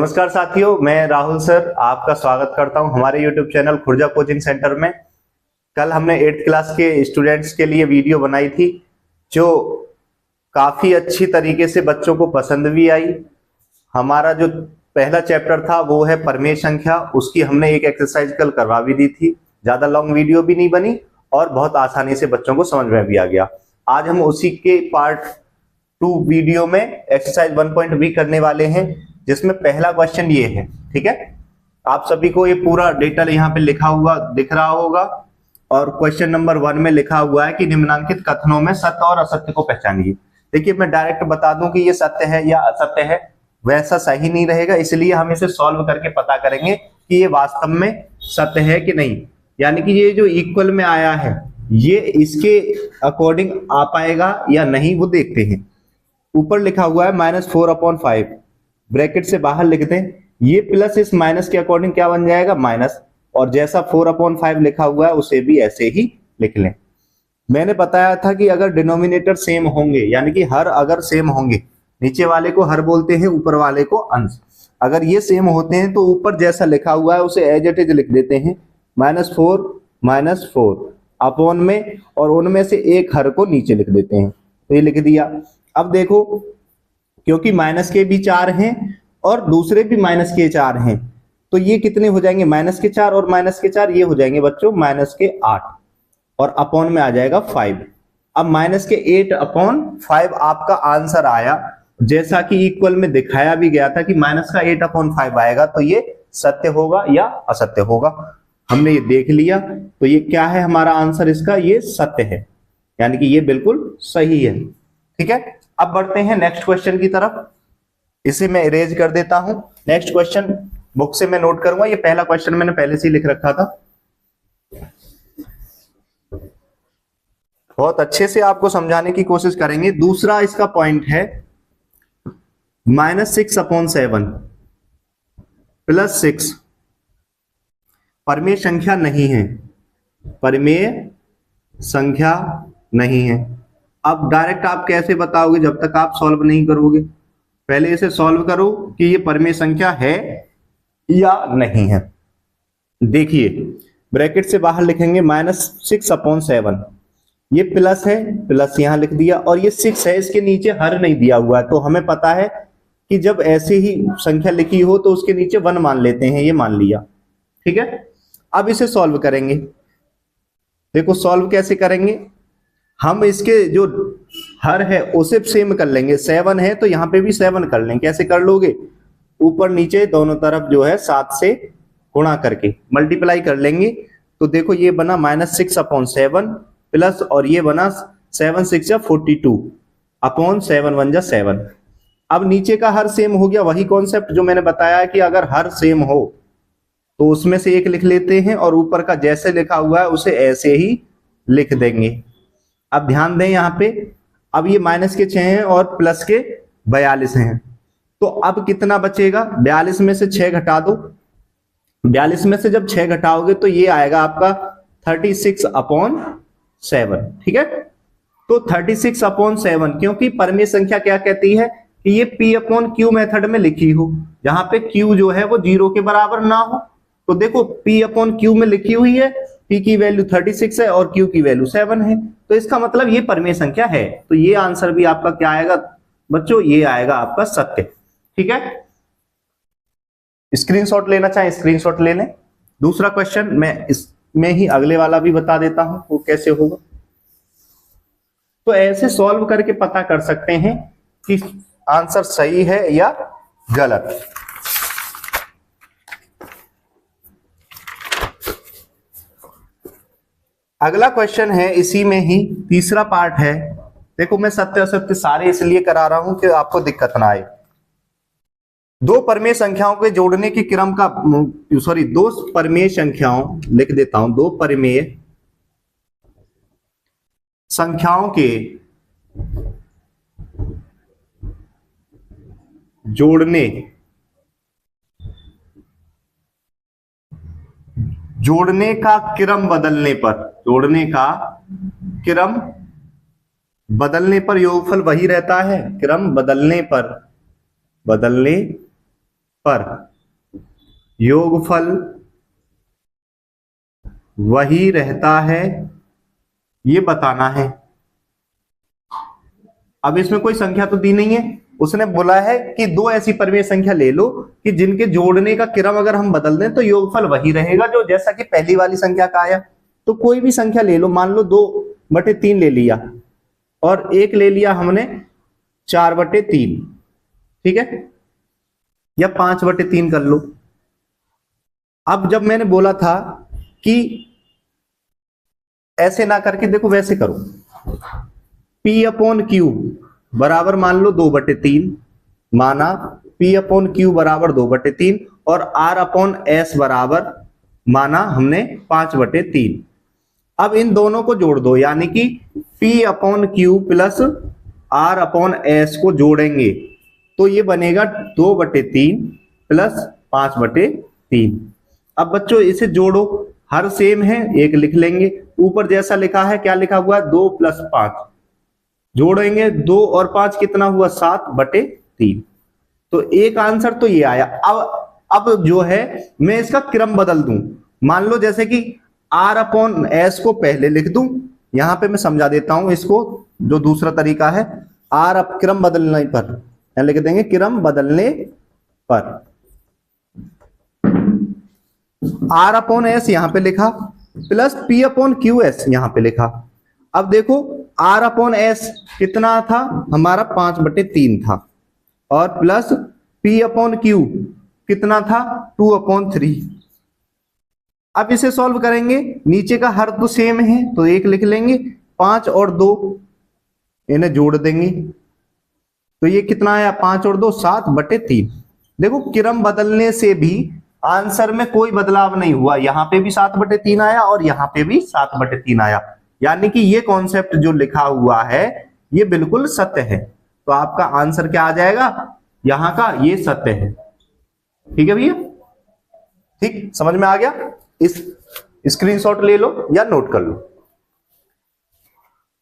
नमस्कार साथियों, मैं राहुल सर आपका स्वागत करता हूं हमारे YouTube channel Khurja coaching centre में। कल हमने 8th क्लास के स्टूडेंट्स के लिए वीडियो बनाई थी जो काफी अच्छी तरीके से बच्चों को पसंद भी आई। हमारा जो पहला चैप्टर था वो है परमेय संख्या, उसकी हमने एक एक्सरसाइज कल करवा भी दी थी। ज्यादा लॉन्ग वीडियो भी नहीं बनी और बहुत आसानी से बच्चों को समझ में भी आ गया। आज हम उसी के पार्ट 2 वीडियो में एक्सरसाइज 1.b करने वाले हैं, जिसमें पहला क्वेश्चन ये है। ठीक है, आप सभी को ये पूरा डेटा यहाँ पे लिखा हुआ दिख रहा होगा और क्वेश्चन नंबर 1 में लिखा हुआ है कि निम्नलिखित कथनों में सत्य और असत्य को पहचानिए। देखिए, मैं डायरेक्ट बता दूं कि ये सत्य है या असत्य है, वैसा सही नहीं रहेगा, इसलिए हम इसे सॉल्व करके पता करेंगे कि ये वास्तव में सत्य है कि नहीं। यानी कि ये जो इक्वल में आया है ये इसके अकॉर्डिंग आ पाएगा या नहीं, वो देखते हैं। ऊपर लिखा हुआ है -4/5, ब्रैकेट से बाहर लिख दें, ये प्लस इस माइनस के अकॉर्डिंग क्या बन जाएगा, माइनस, और जैसा 4/5 लिखा हुआ है उसे भी ऐसे ही लिख लें। मैंने बताया था कि अगर डिनोमिनेटर सेम होंगे, यानी कि हर अगर सेम होंगे, नीचे वाले को हर बोलते हैं, ऊपर वाले को अंश, अगर ये सेम होते हैं तो ऊपर जैसा लिखा हुआ है उसे एज इट इज लिख देते हैं, -4 अपॉन में, और उनमें से एक हर को नीचे लिख देते हैं, तो ये लिख दिया। अब देखो, क्योंकि माइनस के भी 4 हैं और दूसरे भी माइनस के 4 हैं, तो ये कितने हो जाएंगे, -4 और -4 ये हो जाएंगे बच्चों -8, और अपॉन में आ जाएगा 5। अब -8/5 आपका आंसर आया, जैसा कि इक्वल में दिखाया भी गया था कि -8/5 आएगा, तो ये सत्य होगा या असत्य होगा। हमने ये देख लिया, तो ये क्या है हमारा आंसर इसका, ये सत्य है, यानी कि ये बिल्कुल सही है। ठीक है, अब बढ़ते हैं नेक्स्ट क्वेश्चन की तरफ। इसे मैं इरेज कर देता हूं। नेक्स्ट क्वेश्चन बुक से मैं नोट करूंगा, ये पहला क्वेश्चन मैंने पहले से ही लिख रखा था। बहुत अच्छे से आपको समझाने की कोशिश करेंगे। दूसरा इसका पॉइंट है -6/7 +6 परमेय संख्या नहीं है, परमेय संख्या नहीं है। अब डायरेक्ट आप कैसे बताओगे जब तक आप सॉल्व नहीं करोगे? पहले इसे सॉल्व करो कि ये परमेय संख्या है या नहीं है। देखिए, ब्रैकेट से बाहर लिखेंगे -6/7, ये प्लस है, प्लस यहां लिख दिया, और ये 6 है, इसके नीचे हर नहीं दिया हुआ है, तो हमें पता है कि जब ऐसे ही संख्या लिखी हो तो उसके नीचे 1 मान लेते हैं, ये मान लिया। ठीक है, अब इसे सॉल्व करेंगे। देखो सॉल्व कैसे करेंगे, हम इसके जो हर है उसे सेम कर लेंगे। 7 है तो यहाँ पे भी 7 कर लेंगे। कैसे कर लोगे, ऊपर नीचे दोनों तरफ जो है 7 से गुणा करके मल्टीप्लाई कर लेंगे, तो देखो ये बना -6/7 प्लस, और ये बना 7 6 42 अपॉन 7 1 7। अब नीचे का हर सेम हो गया, वही कॉन्सेप्ट जो मैंने बताया कि अगर हर सेम हो तो उसमें से एक लिख लेते हैं और ऊपर का जैसे लिखा हुआ है उसे ऐसे ही लिख देंगे। अब ध्यान दें यहाँ पे, अब ये माइनस के 6 हैं और प्लस के 42 हैं, तो अब कितना बचेगा, 42 में से 6 घटा दो। 42 में से जब 6 घटाओगे तो ये आएगा आपका 36/7। ठीक है, तो 36/7, क्योंकि परमेय संख्या क्या कहती है कि ये P/Q मेथड में लिखी हो, जहां पे Q जो है वो 0 के बराबर ना हो। तो देखो P/Q में लिखी हुई है, P की वैल्यू 36 है और Q की वैल्यू 7 है, तो इसका मतलब ये परमेय संख्या है। तो ये आंसर भी आपका क्या आएगा बच्चों, ये आएगा आपका सत्य। ठीक है, स्क्रीनशॉट लेना चाहे स्क्रीनशॉट ले लें। दूसरा क्वेश्चन मैं इसमें ही अगले वाला भी बता देता हूं वो कैसे होगा। तो ऐसे सॉल्व करके पता कर सकते हैं कि आंसर सही है या गलत। अगला क्वेश्चन है, इसी में ही तीसरा पार्ट है। देखो मैं सत्य असत्य सारे इसलिए करा रहा हूं कि आपको दिक्कत ना आए। दो परमेय संख्याओं के जोड़ने के क्रम का, दो परमेय संख्याओं लिख देता हूं, दो परमेय संख्याओं के जोड़ने का क्रम बदलने पर, जोड़ने का क्रम बदलने पर योगफल वही रहता है, क्रम बदलने पर योगफल वही रहता है, ये बताना है। अब इसमें कोई संख्या तो दी नहीं है, उसने बोला है कि दो ऐसी परिमेय संख्या ले लो कि जिनके जोड़ने का क्रम अगर हम बदल दें तो योगफल वही रहेगा, जो जैसा कि पहली वाली संख्या का आया। तो कोई भी संख्या ले लो, मान लो 2/3 ले लिया और एक ले लिया हमने 4/3, ठीक है, या 5/3 कर लो। अब जब मैंने बोला था कि ऐसे ना करके देखो वैसे करो, P/Q बराबर मान लो 2/3, माना P/Q बराबर 2/3 और R/S बराबर माना हमने 5/3। अब इन दोनों को जोड़ दो, यानी कि P/Q प्लस R/S को जोड़ेंगे तो ये बनेगा 2/3 प्लस 5/3। अब बच्चों इसे जोड़ो, हर सेम है, एक लिख लेंगे, ऊपर जैसा लिखा है, क्या लिखा हुआ है 2 + 5, जोड़ेंगे 2 और 5 कितना हुआ 7/3। तो एक आंसर तो ये आया। अब जो है मैं इसका क्रम बदल दूं, मान लो जैसे कि R/S को पहले लिख दूं, यहां पे मैं समझा देता हूं इसको, जो दूसरा तरीका है, क्रम बदलने पर लिख देंगे, क्रम बदलने पर R/S यहां पे लिखा प्लस P/QS यहां पे लिखा। अब देखो R/S कितना था हमारा 5/3 था और प्लस P/Q कितना था 2/3। अब इसे सॉल्व करेंगे, नीचे का हर तो सेम है तो एक लिख लेंगे, 5 और 2 इन्हें जोड़ देंगे तो ये कितना आया 5 और 2 7/3। देखो क्रम बदलने से भी आंसर में कोई बदलाव नहीं हुआ, यहां पे भी 7/3 आया और यहां पे भी 7/3 आया, यानी कि ये कॉन्सेप्ट जो लिखा हुआ है ये बिल्कुल सत्य है। तो आपका आंसर क्या आ जाएगा, यहां का ये सत्य है। ठीक है भैया, ठीक समझ में आ गया? इस स्क्रीनशॉट ले लो या नोट कर लो।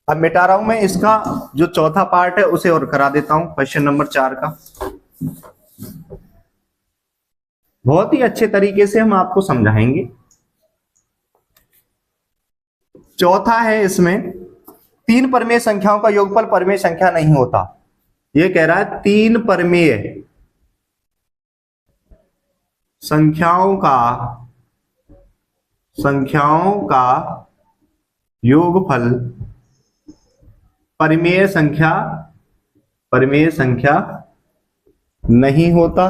अब मिटा रहा हूं मैं इसका जो चौथा पार्ट है उसे और करा देता हूं, क्वेश्चन नंबर 4 का। बहुत ही अच्छे तरीके से हम आपको समझाएंगे। चौथा है, इसमें 3 परमेय संख्याओं का योगफल परमेय संख्या नहीं होता। ये कह रहा है 3 परमेय संख्याओं का योगफल परिमेय संख्या नहीं होता।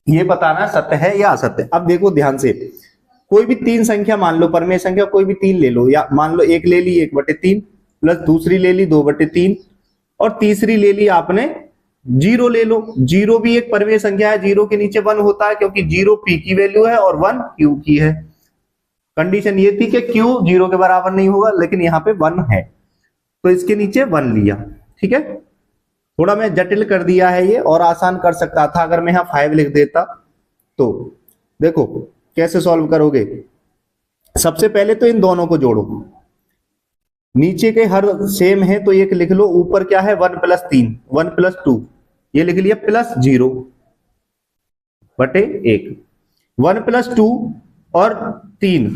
ये बताना सत्य है या असत्य। अब देखो ध्यान से, कोई भी 3 संख्या मान लो, परमेय संख्या कोई भी 3 ले लो, या मान लो एक ले ली 1/3 प्लस दूसरी ले ली 2/3 और तीसरी ले ली आपने 0 ले लो। 0 भी एक परमेय संख्या है, 0 के नीचे 1 होता है क्योंकि 0 P की वैल्यू है और 1 Q की है। कंडीशन ये थी कि Q 0 के बराबर नहीं होगा, लेकिन यहाँ पे 1 है तो इसके नीचे 1 लिया। ठीक है, थोड़ा मैं जटिल कर दिया है ये, और आसान कर सकता था अगर मैं यहाँ 5 लिख देता। तो देखो कैसे सॉल्व करोगे, सबसे पहले तो इन दोनों को जोड़ो, नीचे के हर सेम है तो एक लिख लो, ऊपर क्या है 1 + 3 1 + 2 ये लिख लिया प्लस 0/1 1 + 2 और 3।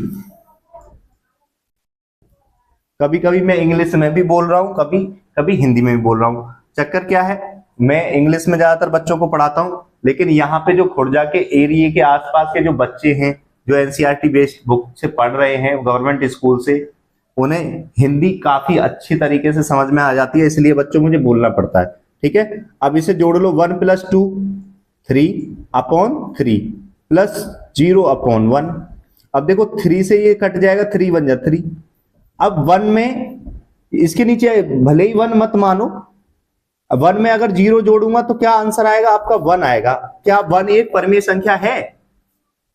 कभी कभी मैं इंग्लिश में भी बोल रहा हूं, कभी कभी हिंदी में भी बोल रहा हूं। चक्कर क्या है, मैं इंग्लिश में ज्यादातर बच्चों को पढ़ाता हूं, लेकिन यहाँ पे जो खुर्जा के एरिया के आसपास के जो बच्चे हैं जो एनसीईआरटी बेस्ड बुक से पढ़ रहे हैं गवर्नमेंट स्कूल से, उन्हें हिंदी काफी अच्छी तरीके से समझ में आ जाती है, इसलिए बच्चों मुझे बोलना पड़ता है। ठीक है, अब इसे जोड़ लो, 1 + 2 3/3 प्लस 0/1। अब देखो 3 से ये कट जाएगा, 3 बन जाए 3। अब 1 में इसके नीचे भले ही 1 मत मानो, 1 में अगर 0 जोड़ूंगा तो क्या आंसर आएगा आपका 1 आएगा। क्या 1 एक परमेय संख्या है?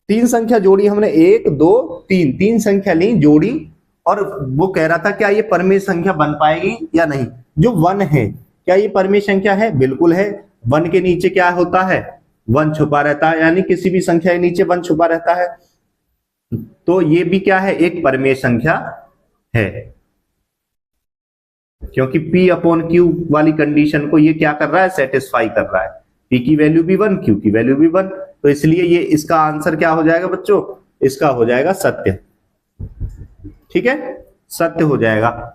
3 संख्या जोड़ी हमने, 1 2 3, 3 संख्या ली जोड़ी, और वो कह रहा था क्या ये परमेय संख्या बन पाएगी या नहीं। जो 1 है क्या ये परमेय संख्या है? बिल्कुल है। 1 के नीचे क्या होता है, 1 छुपा रहता है, यानी किसी भी संख्या के नीचे 1 छुपा रहता है, तो ये भी क्या है, एक परमेय संख्या है। क्योंकि P अपॉन Q वाली कंडीशन को ये क्या कर रहा है, सेटिस्फाई कर रहा है। P की वैल्यू भी 1, Q की वैल्यू भी 1, तो इसलिए ये इसका आंसर क्या हो जाएगा बच्चों, इसका हो जाएगा सत्य। ठीक है, सत्य हो जाएगा।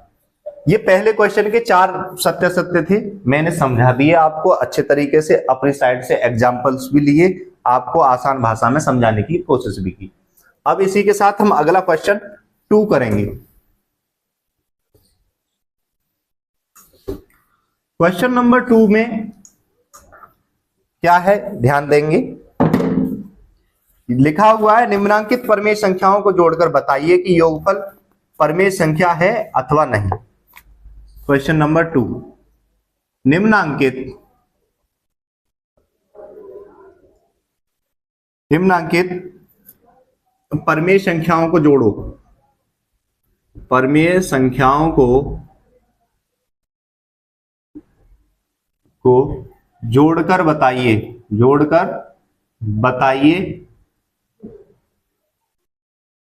ये पहले क्वेश्चन के 4 सत्य सत्य थे, मैंने समझा दिए आपको अच्छे तरीके से, अपनी साइड से एग्जांपल्स भी लिए, आपको आसान भाषा में समझाने की कोशिश भी की। अब इसी के साथ हम अगला क्वेश्चन 2 करेंगे। क्वेश्चन नंबर 2 में क्या है, ध्यान देंगे। लिखा हुआ है निम्नांकित परमेय संख्याओं को जोड़कर बताइए कि योगफल परमेय संख्या है अथवा नहीं। क्वेश्चन नंबर 2, निम्नांकित परमेय संख्याओं को जोड़ो, परमेय संख्याओं को जोड़कर बताइए,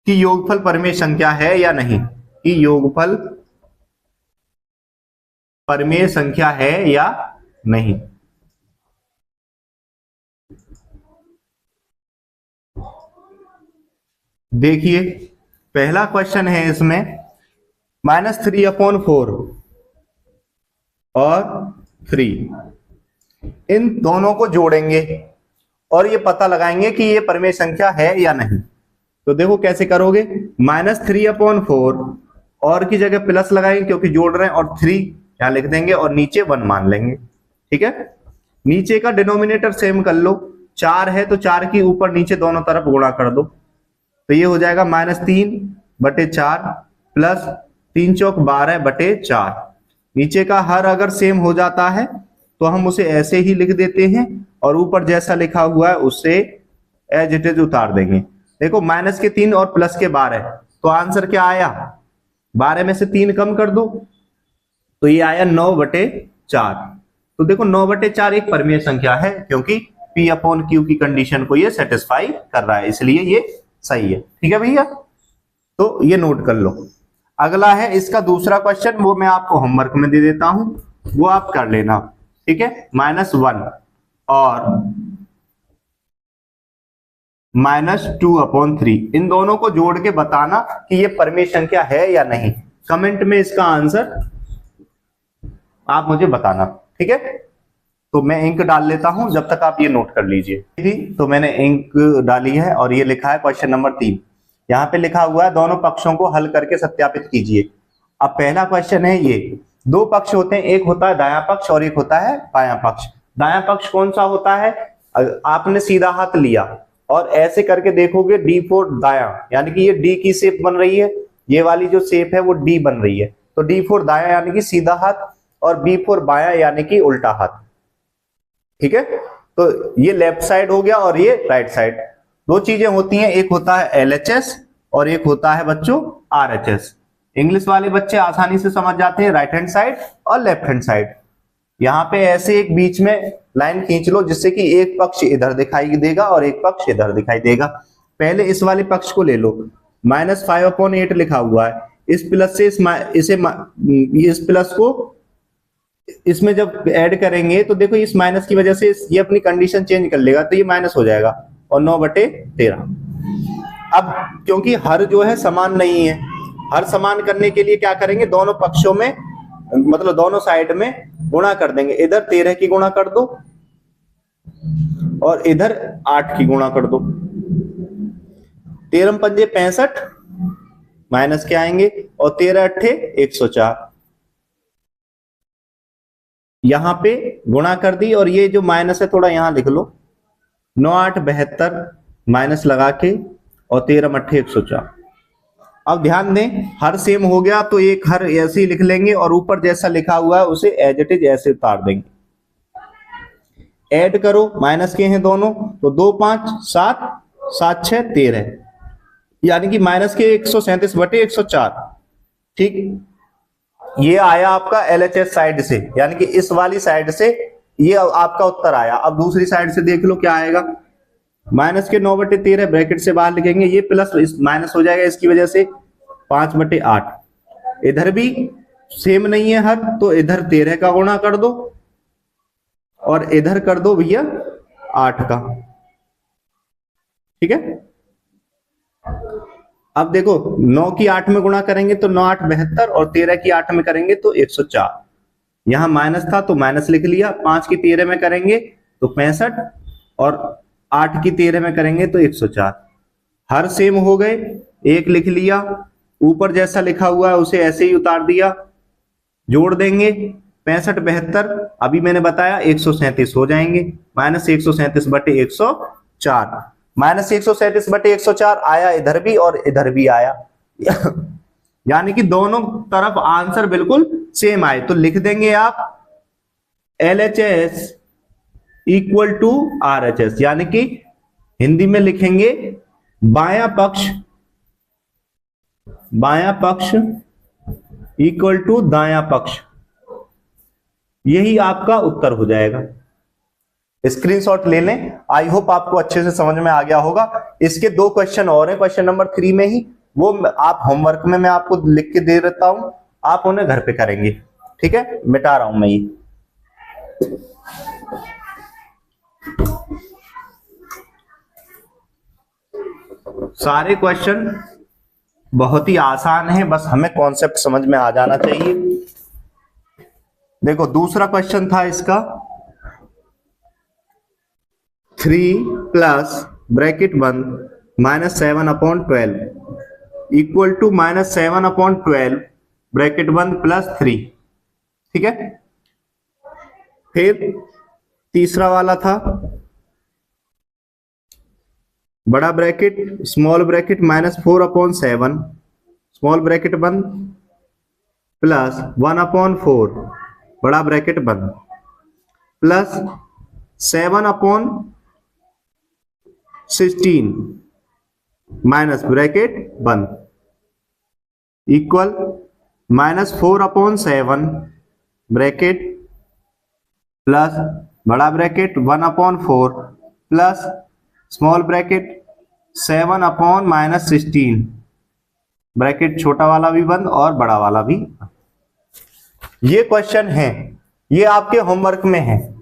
कि योगफल परमेय संख्या है या नहीं, कि योगफल परमेय संख्या है या नहीं। देखिए पहला क्वेश्चन है इसमें -3/4 और 3, इन दोनों को जोड़ेंगे और ये पता लगाएंगे कि ये परमेय संख्या है या नहीं। तो देखो कैसे करोगे, -3/4 और की जगह प्लस लगाएंगे क्योंकि जोड़ रहे हैं, और 3 यहां लिख देंगे और नीचे 1 मान लेंगे। ठीक है, नीचे का डिनोमिनेटर सेम कर लो, 4 है तो 4 की ऊपर नीचे दोनों तरफ गुणा कर दो, तो ये हो जाएगा -3/4 प्लस 3 चौक 12/4। नीचे का हर अगर सेम हो जाता है तो हम उसे ऐसे ही लिख देते हैं और ऊपर जैसा लिखा हुआ है उससे एज इट इज उतार देंगे। देखो -3 और +12, तो आंसर क्या आया, 12 में से 3 कम कर दो तो ये आया 9/4। तो देखो 9/4 एक परमेय संख्या है क्योंकि P अपॉन Q की कंडीशन को ये सेटिस्फाई कर रहा है, इसलिए ये सही है। ठीक है भैया, तो ये नोट कर लो। अगला है इसका दूसरा क्वेश्चन, वो मैं आपको होमवर्क में दे देता हूं, वो आप कर लेना। ठीक है, -1 और -2/3, इन दोनों को जोड़ के बताना कि ये परमेय संख्या है या नहीं। कमेंट में इसका आंसर आप मुझे बताना। ठीक है, तो मैं इंक डाल लेता हूं, जब तक आप ये नोट कर लीजिए। तो मैंने इंक डाली है और ये लिखा है क्वेश्चन नंबर 3। यहाँ पे लिखा हुआ है दोनों पक्षों को हल करके सत्यापित कीजिए। अब पहला क्वेश्चन है, ये 2 पक्ष होते हैं, एक होता है दायां पक्ष और एक होता है बायां पक्ष। दायां पक्ष कौन सा होता है, आपने सीधा हाथ लिया और ऐसे करके देखोगे D4 दायां, यानी कि ये D की शेप बन रही है, ये वाली जो शेप है वो D बन रही है, तो D4 दायां यानी कि सीधा हाथ और B4 बायां यानी कि उल्टा हाथ। ठीक है, तो ये लेफ्ट साइड हो गया और ये राइट साइड। 2 चीजें होती हैं, एक होता है LHS और एक होता है बच्चों RHS। इंग्लिश वाले बच्चे आसानी से समझ जाते हैं, राइट हैंड साइड और लेफ्ट हैंड साइड। यहाँ पे ऐसे एक बीच में लाइन खींच लो जिससे कि एक पक्ष इधर दिखाई देगा और एक पक्ष इधर दिखाई देगा। पहले इस वाले पक्ष को ले लो, -5/8 लिखा हुआ है, इस प्लस से इस प्लस को इसमें जब ऐड करेंगे तो देखो इस माइनस की वजह से ये अपनी कंडीशन चेंज कर लेगा, तो ये माइनस हो जाएगा और 9/13। अब क्योंकि हर जो है समान नहीं है, हर समान करने के लिए क्या करेंगे, दोनों पक्षों में मतलब दोनों साइड में गुणा कर देंगे। इधर 13 की गुणा कर दो और इधर 8 की गुणा कर दो। 13 पंजे 65 माइनस के आएंगे और 13 अट्ठे 104, यहां पे गुणा कर दी और ये जो माइनस है थोड़ा यहां लिख लो, 9 8 72 माइनस लगा के और 13 मट्ठे 104। अब ध्यान दें, हर सेम हो गया तो एक हर ऐसे ही लिख लेंगे और ऊपर जैसा लिखा हुआ है उसे एज इट इज ऐसे उतार देंगे। ऐड करो, माइनस के हैं दोनों, तो 2 5 7 7 6 13, यानी कि माइनस के 137/104। ठीक, ये आया आपका LHS साइड से, यानी कि इस वाली साइड से ये आपका उत्तर आया। अब दूसरी साइड से देख लो क्या आएगा, माइनस के 9/13 ब्रैकेट से बाहर लिखेंगे, ये प्लस माइनस हो जाएगा इसकी वजह से 5/8। इधर भी सेम नहीं है हर, तो इधर 13 का गुणा कर दो और इधर कर दो भैया 8 का। ठीक है, अब देखो 9 की 8 में गुणा करेंगे तो 9 8 72 और 13 की 8 में करेंगे तो 104। यहां माइनस था तो माइनस लिख लिया। 5 की 13 में करेंगे तो 65 और 8 की 13 में करेंगे तो 104। हर सेम हो गए, एक लिख लिया, ऊपर जैसा लिखा हुआ है उसे ऐसे ही उतार दिया, जोड़ देंगे 65 72, अभी मैंने बताया 137 हो जाएंगे। माइनस 137 बटे 104, माइनस 137 बटे 104 आया इधर भी और इधर भी आया यानी कि दोनों तरफ आंसर बिल्कुल सेम आए। तो लिख देंगे आप LHS इक्वल टू RHS, यानी कि हिंदी में लिखेंगे बायां पक्ष इक्वल टू दायां पक्ष। यही आपका उत्तर हो जाएगा। स्क्रीनशॉट ले लें। आई होप आपको अच्छे से समझ में आ गया होगा। इसके 2 क्वेश्चन और हैं, क्वेश्चन नंबर 3 में ही, वो आप होमवर्क में मैं आपको लिख के दे देता हूं, आप उन्हें घर पे करेंगे। ठीक है, मिटा रहा हूं मैं ये। सारे क्वेश्चन बहुत ही आसान है, बस हमें कॉन्सेप्ट समझ में आ जाना चाहिए। देखो दूसरा क्वेश्चन था इसका 3 प्लस ब्रैकेट बंद -7/12 इक्वल टू -7/12 ब्रैकेट बंद +3। ठीक है, फिर तीसरा वाला था बड़ा bracket small bracket -4/7 small bracket बंद प्लस 1/4 बड़ा ब्रैकेट बंद प्लस 7/16 माइनस ब्रैकेट बंद इक्वल -4/7 ब्रैकेट प्लस बड़ा bracket 1/4 plus small bracket 7/-16 bracket छोटा वाला भी बंद और बड़ा वाला भी। ये क्वेश्चन है, ये आपके होमवर्क में है,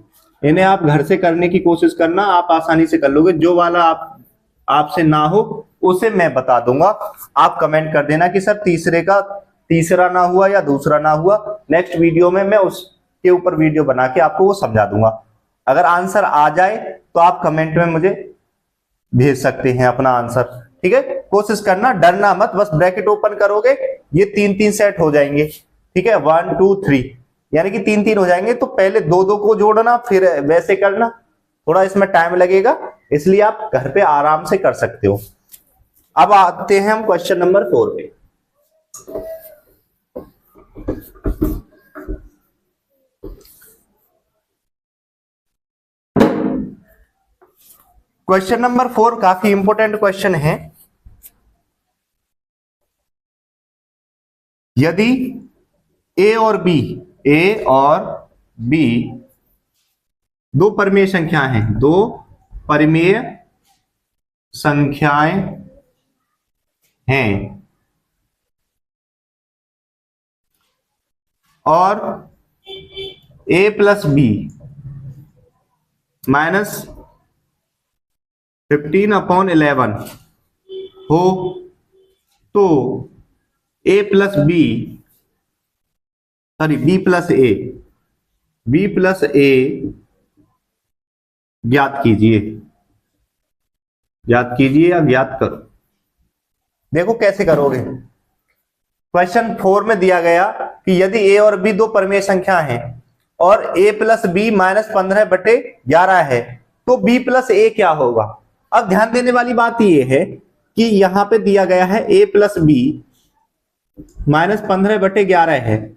इन्हें आप घर से करने की कोशिश करना, आप आसानी से कर लोगे। जो वाला आपसे ना हो उसे मैं बता दूंगा, आप कमेंट कर देना कि सर तीसरा ना हुआ या दूसरा ना हुआ। नेक्स्ट वीडियो में मैं उसके ऊपर वीडियो बना के आपको वो समझा दूंगा। अगर आंसर आ जाए तो आप कमेंट में मुझे भेज सकते हैं अपना आंसर। ठीक है, कोशिश करना, डरना मत, बस ब्रैकेट ओपन करोगे ये 3-3 सेट हो जाएंगे। ठीक है, 1 2 3 यानी कि 3-3 हो जाएंगे। तो पहले 2-2 को जोड़ना फिर वैसे करना, थोड़ा इसमें टाइम लगेगा, इसलिए आप घर पे आराम से कर सकते हो। अब आते हैं हम क्वेश्चन नंबर 4 पे। क्वेश्चन नंबर 4 काफी इंपॉर्टेंट क्वेश्चन है। यदि ए और बी दो परिमेय संख्याएं हैं, दो परिमेय संख्याएं हैं और a प्लस बी -15/11 हो, तो b प्लस ए ज्ञात कीजिए या ज्ञात करो। देखो कैसे करोगे। क्वेश्चन 4 में दिया गया कि यदि a और b दो परिमेय संख्या हैं और a प्लस बी -15/11 है, तो b प्लस ए क्या होगा। अब ध्यान देने वाली बात यह है कि यहां पे दिया गया है a प्लस बी -15/11 है।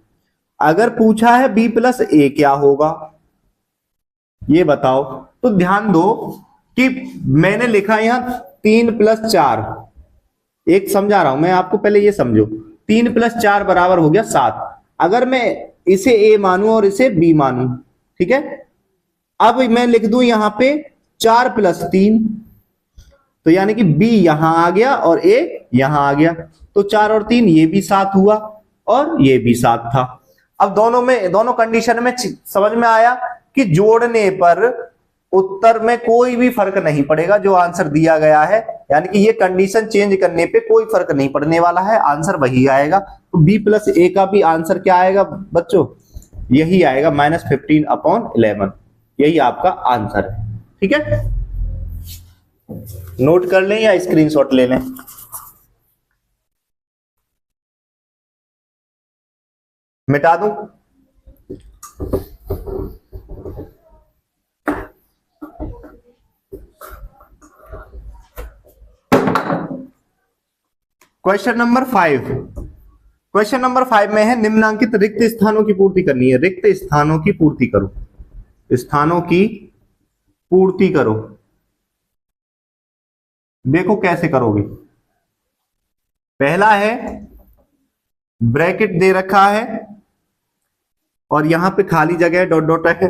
अगर पूछा है b प्लस ए क्या होगा, ये बताओ। तो ध्यान दो कि मैंने लिखा यहां 3 + 4, एक समझा रहा हूं मैं आपको, पहले ये समझो। 3 + 4 बराबर हो गया 7। अगर मैं इसे a मानूं और इसे b मानूं, ठीक है, अब मैं लिख दूं यहां पे 4 + 3, तो यानी कि b यहां आ गया और a यहां आ गया, तो 4 और 3 ये भी 7 हुआ और ये भी 7 था। अब दोनों कंडीशन में समझ में आया कि जोड़ने पर उत्तर में कोई भी फर्क नहीं पड़ेगा जो आंसर दिया गया है, यानी कि ये कंडीशन चेंज करने पे कोई फर्क नहीं पड़ने वाला है, आंसर वही आएगा। तो b+a का भी आंसर क्या आएगा बच्चों, यही आएगा -15/11, यही आपका आंसर है। ठीक है, नोट कर लें या स्क्रीनशॉट ले लें। मिटा दूं? क्वेश्चन नंबर 5, क्वेश्चन नंबर 5 में है निम्नांकित रिक्त स्थानों की पूर्ति करनी है। रिक्त स्थानों की पूर्ति करो, स्थानों की पूर्ति करो। देखो कैसे करोगे। पहला है ब्रैकेट दे रखा है और यहां पे खाली जगह डॉट डॉट है,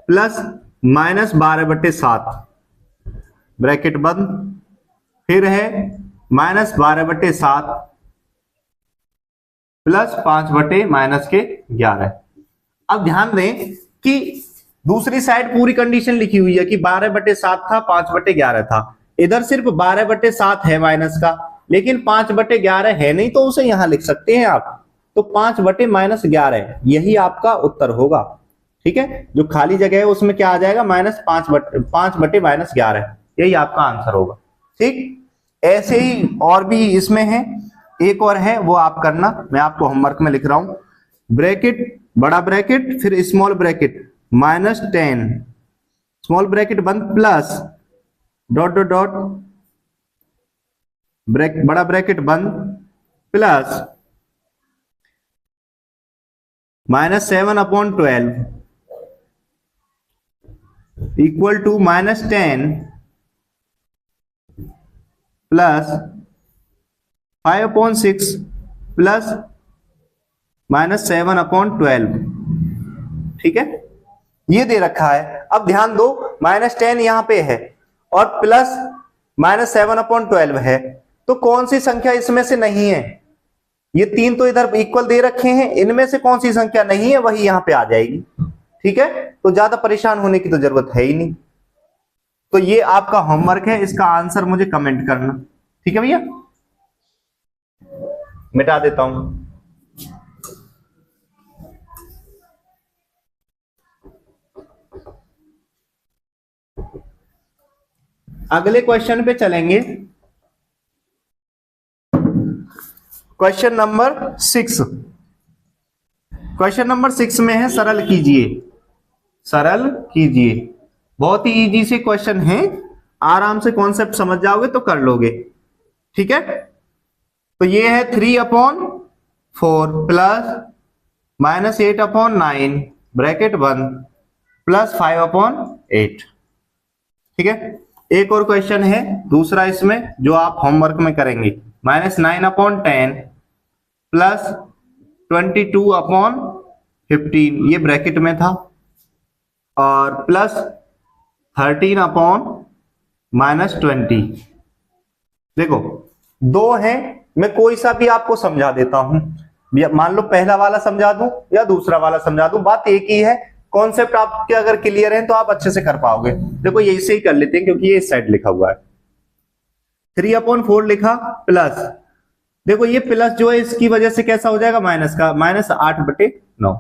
प्लस -12/7 ब्रैकेट बंद, फिर है -12/7 प्लस 5/-11। अब ध्यान दें कि दूसरी साइड पूरी कंडीशन लिखी हुई है कि 12/7 था, 5/11 था। इधर सिर्फ 12/7 है माइनस का, लेकिन 5/11 है नहीं, तो उसे यहां लिख सकते हैं आप। तो 5/-11 यही आपका उत्तर होगा। ठीक है, जो खाली जगह है उसमें क्या आ जाएगा, -5/-11, यही आपका आंसर होगा। ठीक, ऐसे ही और भी इसमें है, एक और है वो आप करना, मैं आपको होमवर्क में लिख रहा हूं। ब्रैकेट, बड़ा ब्रैकेट, फिर स्मॉल ब्रैकेट, -10 स्मॉल ब्रैकेट बंद, प्लस डॉट डॉट डॉट बड़ा ब्रैकेट बंद, plus -7/12 equal to -10 plus 5/6 plus -7/12। ठीक है, ये दे रखा है। अब ध्यान दो, -10 यहां पे है और प्लस -7/12 है, तो कौन सी संख्या इसमें से नहीं है? ये तीन तो इधर इक्वल दे रखे हैं, इनमें से कौन सी संख्या नहीं है वही यहां पे आ जाएगी। ठीक है, तो ज्यादा परेशान होने की तो जरूरत है ही नहीं। तो ये आपका होमवर्क है, इसका आंसर मुझे कमेंट करना। ठीक है भैया, मिटा देता हूं। अगले क्वेश्चन पे चलेंगे। क्वेश्चन नंबर 6, क्वेश्चन नंबर 6 में है सरल कीजिए, सरल कीजिए। बहुत ही इजी से क्वेश्चन है, आराम से कॉन्सेप्ट समझ जाओगे तो कर लोगे। ठीक है, तो ये है 3/4 प्लस -8/9 ब्रैकेट बंद, प्लस 5/8। ठीक है, एक और क्वेश्चन है दूसरा इसमें जो आप होमवर्क में करेंगे, -9/10 प्लस 22/15, ये ब्रैकेट में था, और प्लस 13/-20। देखो दो हैं, मैं कोई सा भी आपको समझा देता हूं, मान लो पहला वाला समझा दूं या दूसरा वाला समझा दूं, बात एक ही है। कॉन्सेप्ट आपके अगर क्लियर है तो आप अच्छे से कर पाओगे। देखो यही से ही कर लेते हैं क्योंकि ये इस साइड लिखा हुआ है। 3/4 लिखा, प्लस देखो ये प्लस जो है इसकी वजह से कैसा हो जाएगा, माइनस का, -8/9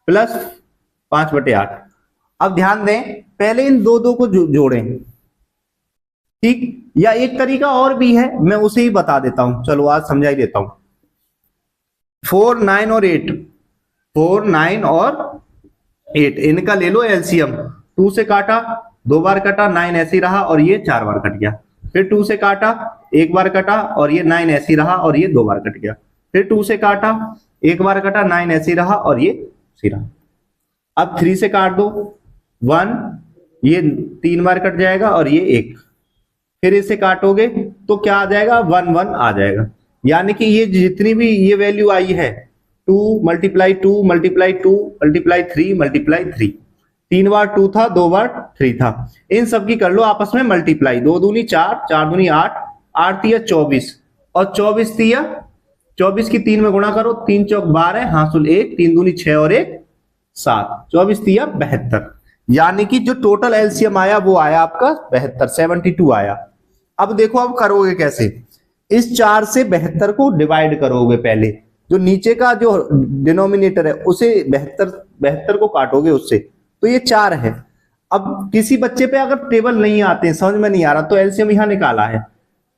प्लस 5/8। अब ध्यान दें, पहले इन दो को जोड़ें। ठीक, या एक तरीका और भी है, मैं उसे ही बता देता हूं, चलो आज समझा ही देता हूं। 4, 9 और 8, 4, 9 और 8 इनका ले लो एलसीएम। 2 से काटा, 2 बार कटा, 9 ऐसी रहा और ये 4 बार कट गया। फिर 2 से काटा, 1 बार कटा और ये 9 ऐसी रहा और ये 2 बार कट गया। फिर 2 से काटा, 1 बार कटा, 9 ऐसी रहा और ये ऐसी रहा। अब 3 से काट दो, 1, ये 3 बार कट जाएगा और ये 1। फिर इसे काटोगे तो क्या आ जाएगा, 1, 1 आ जाएगा। यानी कि ये जितनी भी ये वैल्यू आई है, 2 × 2 × 2 × 3 × 3, 3 बार 2 था, 2 बार 3 था, इन सब की कर लो आपस में मल्टीप्लाई। 2 दूनी 4, 4 दूनी 8, 8 तिया 24 और 24 तिया 24 की 3 में गुणा करो, 3 चौक 12, हासुल 1, 3 दूनी 6 और 1 7, 24 तिया 72। यानी कि जो टोटल एलसीएम आया वो आया आपका 72, 72 आया। अब देखो अब करोगे कैसे, इस 4 से 72 को डिवाइड करोगे। पहले जो नीचे का जो डिनोमिनेटर है उसे 72 को काटोगे उससे, तो ये 4 है। अब किसी बच्चे पे अगर टेबल नहीं आते हैं, समझ में नहीं आ रहा, तो एलसीएम यहां निकाला है,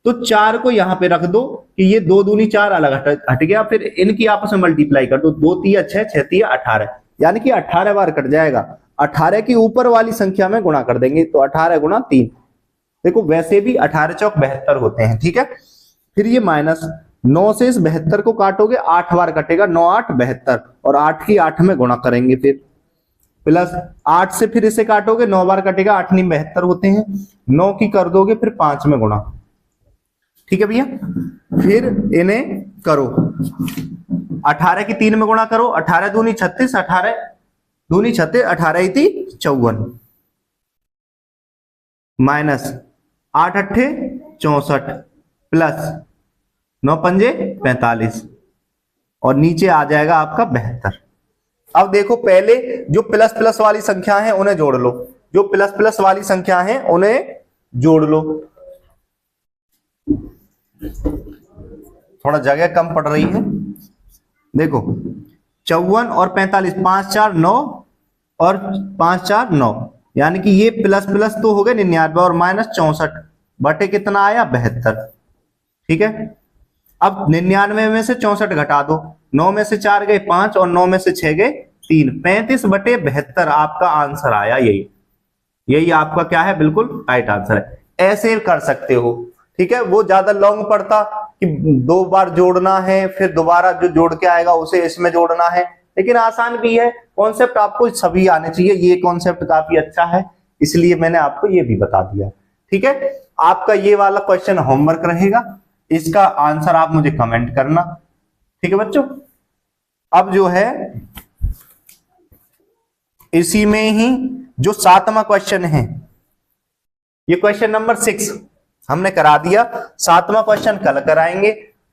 तो 4 को यहां पे रख दो कि ये 2 दूनी 4 अलग हट गया, फिर इनकी आपस में मल्टीप्लाई कर दो, 2 तिया 6, 6 तिया 18, यानी कि 18 बार कट जाएगा। 18 की ऊपर वाली संख्या में गुणा कर देंगे, तो 18 गुणा 3। देखो वैसे भी 18 चौक 72 होते हैं, ठीक है। फिर ये माइनस 9 से इस 72 को काटोगे, 8 बार कटेगा, 9 8 72, और 8 की 8 में गुणा करेंगे, फिर प्लस 8 से फिर इसे काटोगे, 9 बार कटेगा, 8 9 72 होते हैं, 9 की कर दोगे फिर 5 में गुणा, ठीक है भैया। फिर इन्हें करो, 18 की 3 में गुणा करो, 18 दूनी 36, 18 दूनी 36, 18 थी 54, माइनस 8 अट्ठे 64, प्लस 9 पंजे 45, और नीचे आ जाएगा आपका 72। अब देखो पहले जो प्लस प्लस वाली संख्या है उन्हें जोड़ लो, जो प्लस प्लस वाली संख्या है उन्हें जोड़ लो। थोड़ा जगह कम पड़ रही है, देखो 54 और 45, 5 4 9 और 5 4 9, यानी कि ये प्लस प्लस तो हो गए 99 और माइनस 64 बटे कितना आया 72, ठीक है। अब 99 में से 64 घटा दो, 9 में से 4 गए 5 और 9 में से 6 गए 3, 35 बटे 72 आपका आंसर आया। यही आपका क्या है, बिल्कुल राइट आंसर है। ऐसे कर सकते हो, ठीक है। वो ज्यादा लॉन्ग पड़ता कि 2 बार जोड़ना है, फिर दोबारा जो जोड़ के आएगा उसे इसमें जोड़ना है, लेकिन आसान भी है। कॉन्सेप्ट आपको सभी आने चाहिए, ये कॉन्सेप्ट काफी अच्छा है, इसलिए मैंने आपको ये भी बता दिया, ठीक है। आपका ये वाला क्वेश्चन होमवर्क रहेगा, इसका आंसर आप मुझे कमेंट करना, ठीक है बच्चों। अब जो है इसी में ही जो 7वां क्वेश्चन है, ये क्वेश्चन नंबर 6 हमने करा दिया, 7वां क्वेश्चन कल कराएंगे।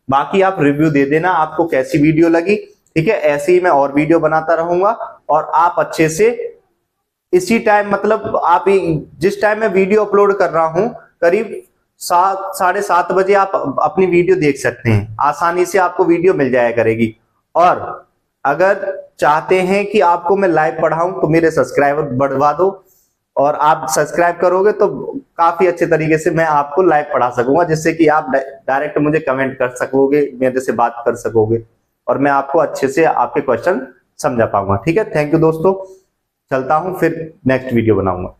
बाकी आप रिव्यू दे देना आपको कैसी वीडियो लगी, ठीक है। ऐसे ही मैं और वीडियो बनाता रहूंगा, और आप अच्छे से इसी टाइम, मतलब आप जिस टाइम मैं वीडियो अपलोड कर रहा हूं, करीब 7 साढ़े 7 बजे आप अपनी वीडियो देख सकते हैं, आसानी से आपको वीडियो मिल जाया करेगी। और अगर चाहते हैं कि आपको मैं लाइव पढ़ाऊं तो मेरे सब्सक्राइबर बढ़वा दो, और आप सब्सक्राइब करोगे तो काफी अच्छे तरीके से मैं आपको लाइव पढ़ा सकूंगा, जिससे कि आप डायरेक्ट मुझे कमेंट कर सकोगे, मेरे से बात कर सकोगे, और मैं आपको अच्छे से आपके क्वेश्चन समझा पाऊंगा, ठीक है। थैंक यू दोस्तों, चलता हूं, फिर नेक्स्ट वीडियो बनाऊंगा।